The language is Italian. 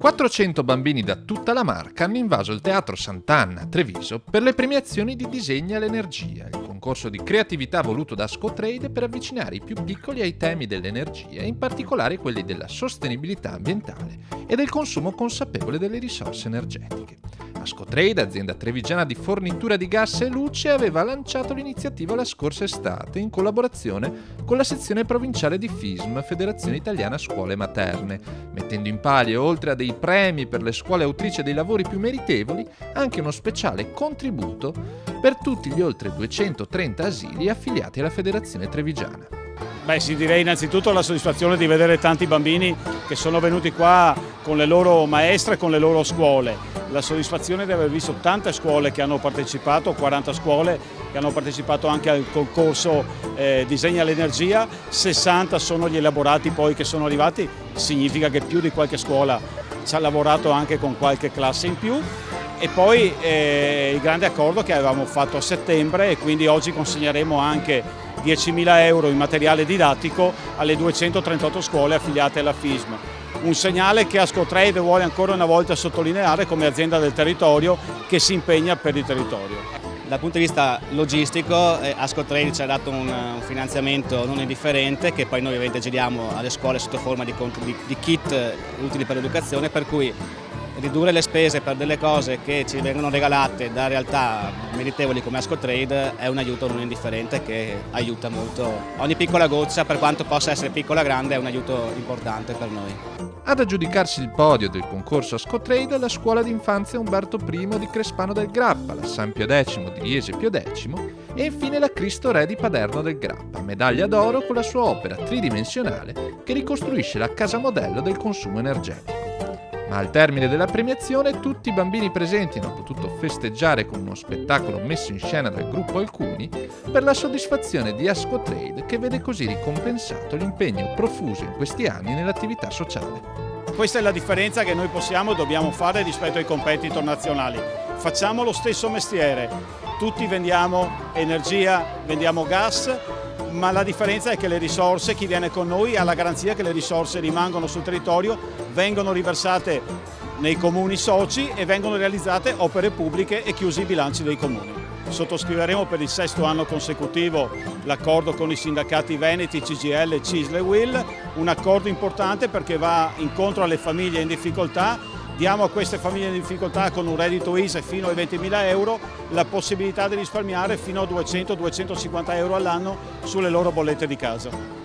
400 bambini da tutta la Marca hanno invaso il Teatro Sant'Anna a Treviso per le premiazioni di Disegna l'Energia, il concorso di creatività voluto da Ascotrade per avvicinare i più piccoli ai temi dell'energia e in particolare quelli della sostenibilità ambientale e del consumo consapevole delle risorse energetiche. Ascotrade, azienda trevigiana di fornitura di gas e luce, aveva lanciato l'iniziativa la scorsa estate in collaborazione con la sezione provinciale di FISM, Federazione Italiana Scuole Materne, mettendo in palio, oltre a dei premi per le scuole autrici dei lavori più meritevoli, anche uno speciale contributo per tutti gli oltre 230 asili affiliati alla Federazione Trevigiana. Sì, direi innanzitutto la soddisfazione di vedere tanti bambini che sono venuti qua con le loro maestre e con le loro scuole. La soddisfazione di aver visto tante scuole che hanno partecipato, 40 scuole che hanno partecipato anche al concorso Disegna l'Energia, 60 sono gli elaborati poi che sono arrivati, significa che più di qualche scuola ci ha lavorato anche con qualche classe in più. E poi il grande accordo che avevamo fatto a settembre, e quindi oggi consegneremo anche 10.000 euro in materiale didattico alle 238 scuole affiliate alla FISM. Un segnale che Ascotrade vuole ancora una volta sottolineare come azienda del territorio che si impegna per il territorio. Dal punto di vista logistico Ascotrade ci ha dato un finanziamento non indifferente che poi noi ovviamente giriamo alle scuole sotto forma di kit utili per l'educazione, per cui ridurre le spese per delle cose che ci vengono regalate da realtà meritevoli come Ascotrade è un aiuto non indifferente che aiuta molto. Ogni piccola goccia, per quanto possa essere piccola o grande, è un aiuto importante per noi. Ad aggiudicarsi il podio del concorso Ascotrade la scuola d'infanzia Umberto I di Crespano del Grappa, la San Pio X di Iese Pio X e infine la Cristo Re di Paderno del Grappa, medaglia d'oro con la sua opera tridimensionale che ricostruisce la casa modello del consumo energetico. Ma al termine della premiazione tutti i bambini presenti hanno potuto festeggiare con uno spettacolo messo in scena dal gruppo Alcuni per la soddisfazione di Ascotrade, che vede così ricompensato l'impegno profuso in questi anni nell'attività sociale. Questa è la differenza che noi possiamo e dobbiamo fare rispetto ai competitor nazionali. Facciamo lo stesso mestiere, tutti vendiamo energia, vendiamo gas, ma la differenza è che le risorse, chi viene con noi ha la garanzia che le risorse rimangono sul territorio, vengono riversate nei comuni soci e vengono realizzate opere pubbliche e chiusi i bilanci dei comuni. Sottoscriveremo per il 6º anno consecutivo l'accordo con i sindacati veneti, CGIL, CISL e UIL, un accordo importante perché va incontro alle famiglie in difficoltà. Diamo a queste famiglie in difficoltà con un reddito ISEE fino ai 20.000 euro la possibilità di risparmiare fino a 200-250 euro all'anno sulle loro bollette di casa.